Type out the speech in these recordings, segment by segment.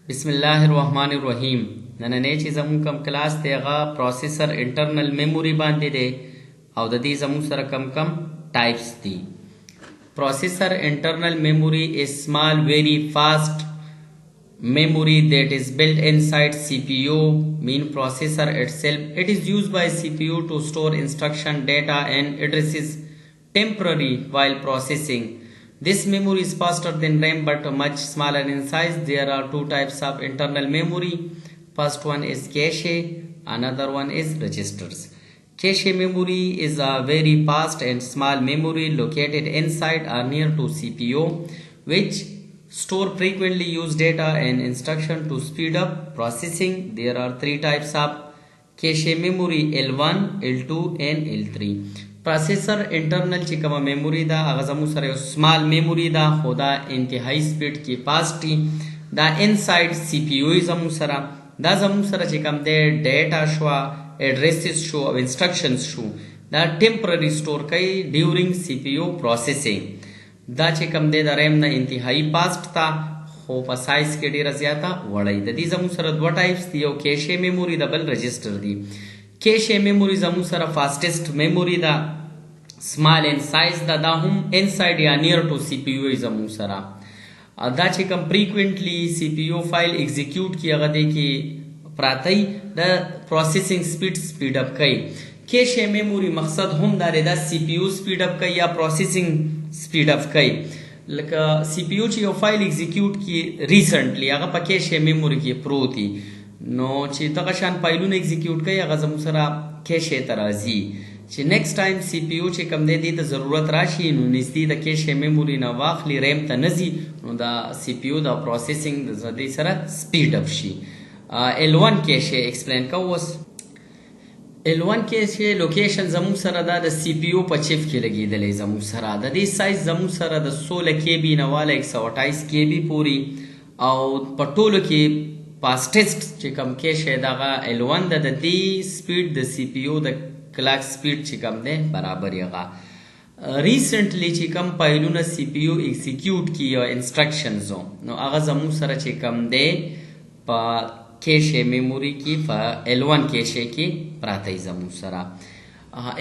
बिस्मिल्लाहिर्रहमानिर्रहीम ननने چې زموږ کم کلاس دی هغه پروسیسر انټرنل میموري باندې دی او د دې زموږ سره کم ټایپس دي. Processor internal memory is small very fast memory that is built inside CPU mean processor itself. It is used by CPU to store instruction data and addresses temporary while processing. This memory is faster than RAM but much smaller in size. There are two types of internal memory. First one is cache, another one is registers. Cache memory is a very fast and small memory located inside or near to CPU which store frequently used data and instruction to speed up processing. There are three types of cache memory: L1, L2 and L3. Processor internal چې کومه memory دا هغه زموږ سره یو small memory دا خو دا انتهایی سپیډ کې fast دا inside CPU زموږ سره دا زموږ سره چې کوم دی data شو addresses شو او instructions شو دا temporary store کوي during CPU processing. دا چې کوم دی د RAM نه انتهایی fast تا خو په سایز کې ډیره زیاته وړي. د دې زموږ سره دوه ټایپس دي، یو cache memory د بل register دی. cache memory زموږ سره fastest memory دا small in size دا هم inside یا near to CPU زموږ سره دا چې کوم frequently CPU file execute کی هغه دی کې پراتی د processing speed up کوي. cache memory مقصد هم دا دی دا CPU speed up کوي یا processing speed up کوي. لکه CPU چې یو فایل execute کی recently هغه په cache memory کې پروتي نو چې دغه شان فایلونه execute کوي هغه زموږ سره cache ته راځي چې next time CPU چې کوم دی د ضرورت راشي نو نږدې د cache memory نه واخلي RAM ته نځي نو دا CPU د processing د دې سره speed up شي. L1 cache explain کوو. L1 cache location زموږ سره دا د CPU په چپ کې لګیدلې زموږ سره د دې سایز زموږ سره د 16 KB نه والا 128 KB پوری او په ټولو کې fastest چې کوم cache دغه L1 د دې سپیډ د CPU د کلاک سپیډ چې کوم دی برابر یغه. ریسنټلی چې کوم فایلونه CPU ایکزیکیوټ کی یا انسټرکشنز نو هغه زموږ سره چې کوم دی په cache memory کې په L1 cache کې پراته زموږ سره.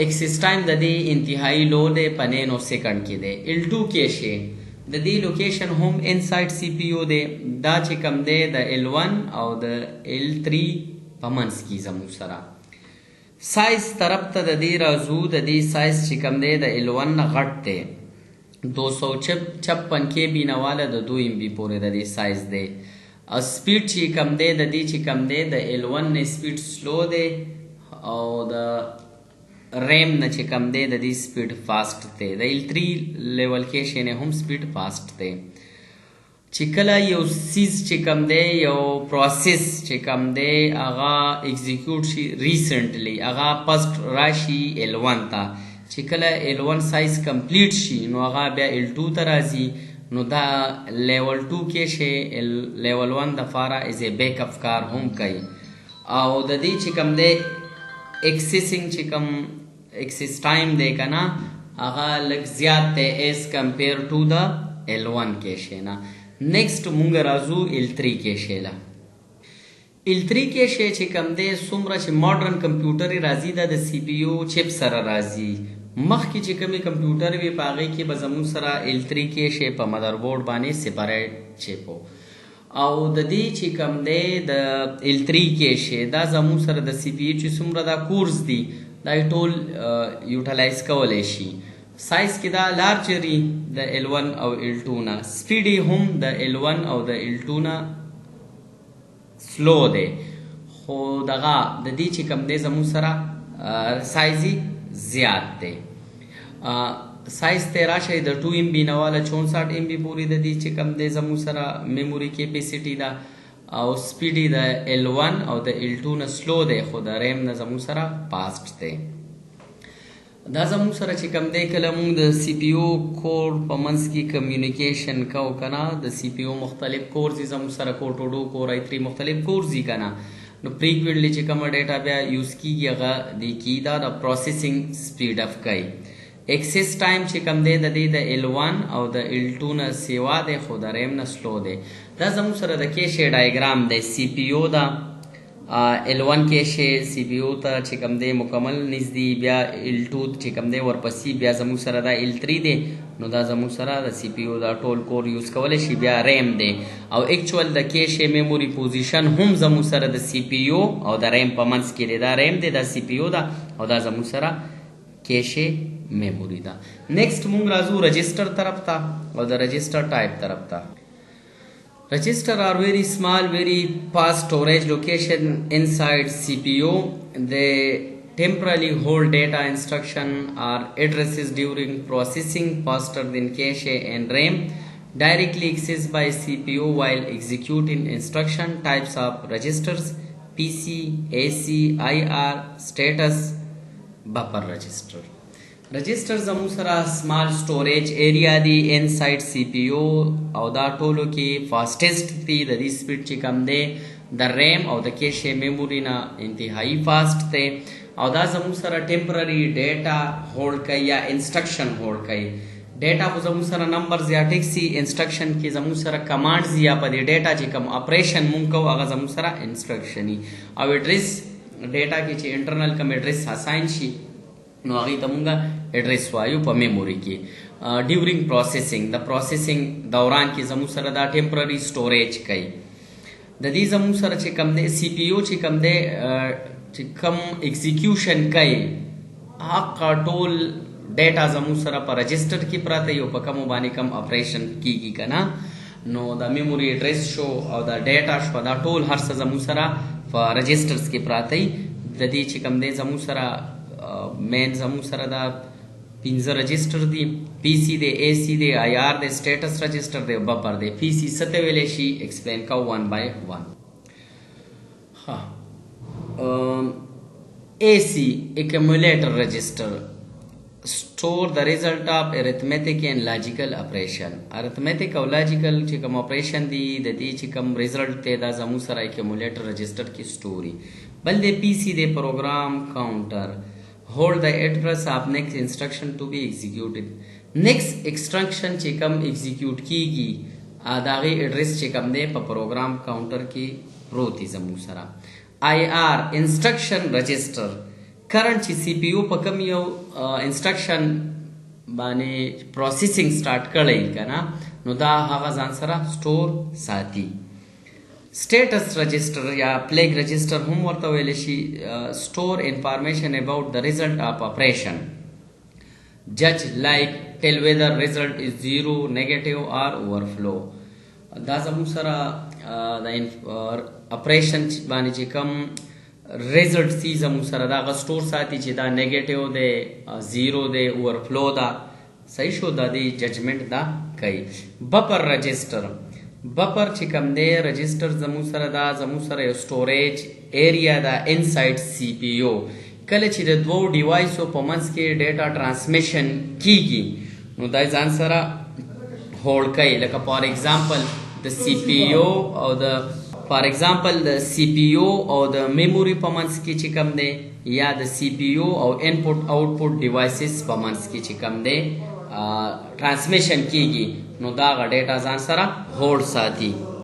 access time د دې انتهایی لو دی په 9 سیکنډ کې دی. L2 cache د دې لوکیشن هم انساید CPU دی دا چې کوم دی د L1 او د L3 په منځ کې زموږ سره. سایز طرف ته د دې راځو د دې سایز چې کوم دی د L1 نه غټ دی 256 KB نه والا د 2 MB پورې د دې سایز دی. او سپیډ چې کوم دی د دې چې کوم دی د L1 نه سپیډ سلو دی او د RAM نه چې کوم دی د دې سپیډ فاست دی. د L3 لیول cache نه هم سپیډ فاست دی. چې کله یو سیز چې کوم دی یو پروسس چې کوم دی هغه ایگزیکیوټ شي ریسنټلی هغه فرست راشي L1 ته چې کله L1 سایز کمپلیټ شي نو هغه بیا L2 ته راځي نو دا لیول 2 cache لیول 1 د فاره از ا بیک اپ کار هم کوي او د دې چې کوم دی accessing چې کوم access time دی کنه هغه لږ زیات دی as compare to the L1 cache نه. next مونږ راځو L3 cache له. L3 cache چې کوم دی څومره چې ماډرن کمپیوټر راځي دا د CPU چپ سره راځي. مخکې چې کومې کمپیوټر وي په هغې کې به زموږ سره L3 cache په مدر بورډ باندې سپریټ چپ او د دې چې کوم دی د L3 cache دا زموږ سره د CPU چې څومره دا کورس دي دا ټول یوټیلایز کولی شي. سایز کې دا لارجري د L1 او L2 نه سپیډي هم د L1 او د L2 نه سلو دی خو دغه د دې چې کوم دی زموږ سره سایزي زیات دی. سایز ته راشي د 2 MB نه والا 64 MB پوری د دې چې کوم دی زموږ سره میموري کیپیسټي دا او سپیډي د L1 او د L2 نه سلو دی خو د RAM نه زموږ سره فاست دی. دا زموږ سره چې کوم دی کله موږ د CPU کور په منځ کې کمیونیکیشن کوو کنه د CPU مختلف کورز زموږ سره کوټوډو کور i3 مختلف کورز دي کنه نو فریکوینټلی چې کومه ډیټا بیا یوز کیږي هغه د کی دا د پروسیسینګ سپیډ اپ کوي. Access time چې کم دی د دې د L1 او د L2 نه سیوا دی خو د RAM نه سلو دی دا زموږ سره د کیشه ډایګرام دی. سی پی یو دا L1 کیشه سی پی یو ته چې کوم دی مکمل نږدې، بیا L2 چې کوم دی ورپسې، بیا زموږ سره دا L3 دی. نو دا زموږ سره د سی پی یو دا ټول کور یوز کولی شي. بیا ریم دی او اکچوال د کیشه میموري پوزیشن هم زموږ سره د سی پی یو او د ریم په منځ کې دی. دا ریم دی، دا سی پی یو ده او دا زموږ سره کیشه میموري ده. نیکسٹ مونږ راځو رجسٹر طرف ته او د رجسٹر ټایپ طرف ته. Register are very small, very fast storage location inside CPU. They temporarily hold data instruction or addresses during processing faster than cache and RAM. Directly accessed by CPU while executing instruction. Types of registers: PC, AC, IR, status, buffer register. رجسټر زموږ سره سمال سټوریج ایریا دی انسایډ سی پی یو او دا ټولو کې فاسټیسټ دی. د دې سپیډ چې کم دی د ریم او د کیشه میموري نه انتهایی فاسټ دی او دا زموږ سره ټمپرري ډیټا هولډ کوي یا انسټرکشن هولډ کوي. ډیټا خو زموږ سره نمبر یا ټیکسي، انسټرکشن کې زموږ سره کمانډز یا په دې ډیټا چې کوم اپریشن مونږ کوو هغه زموږ سره انسټرکشن او ایډریس ډیټا کې چې انټرنل کوم ایډریس اساین شي نو هغې ته مونږ ایډریس وایو په میموري کې. ډیورینګ پروسیسنګ، د پروسیسنګ دوران کې زموږ سره دا ټمپرري سټوریج کوي. د دې زموږ سره چې کم دی سی پی یو چې کم دی چې کم ایگزیکیوشن کوي هغه ټول ډیټا زموږ سره په رجسټر کې پراته یو په کومو باندې کم اپریشن کیږي که نه. نو د میموري ایډریس شو او د ډیټا شو دا ټول هر څه زموږ سره په رجسټرز کې پراته وي. د دې چې کم دی زموږ سره مین زموږ سره دا 15 رجسټر دي. پی سی دی، اے سی دی، آئی آر دی، سټیټس رجسټر دی، بفر دی. پی سی څه ته ویلی شي ایکسپلین کوو 1 by 1. اے سی accumulator register store the result of arithmetic and logical operation. arithmetic او logical چې کوم operation دی د دې چې کوم result دی دا زموږ سره accumulator register کې story. بل دی پی سی دی program counter hold the address of next instruction to be executed. next instruction چې کوم execute کیږي دا غي address چې کوم دی په program counter کې پروت دی زموږ سره. IR instruction register current چې سی پی یو په کوم یو انسټرکشن باندې پروسیسنګ سٹارټ کړی کنه نو دا هغه ځان سره سٹور ساتي. سټیټس رجسٹر یا فلیگ رجسٹر هم ورته ویل شي. سٹور انفارمیشن اباؤٹ د ریزلټ اف اپریشن. جج لایک ټیل ویدر ریزلټ از 0 نیگیټیو اور اوورفلو. دا زموږ سره د اپریشن باندې چې کوم ریزلټ سی زموږ سره دا غ سٹور ساتي چې دا نیگیټیو دی، 0 دی، اوورفلو دا. صحیح شو؟ دا دی ججمنٹ دا کوي. بفر رجسٹر بفر چې کوم دی رجسټر زموږ سره دا زموږ سره یو سټوریج ایریا دا انسایډ سی پی یو. کله چې د دوو ډیوایسو په منځ کې ډیټا ټرانسمیشن کیږي نو دا ځان سره هولډ کوي. لکه فار ایگزامپل د سی پی یو او د سی پی یو او د میموري په منځ کې چې کوم دی یا د سی پی یو او انپوټ آوټپوټ ډیوایسز په منځ کې چې کوم دی ټرانسمیشن کیږي نو دا غ ډیټا ځان سره هولډ ساتي.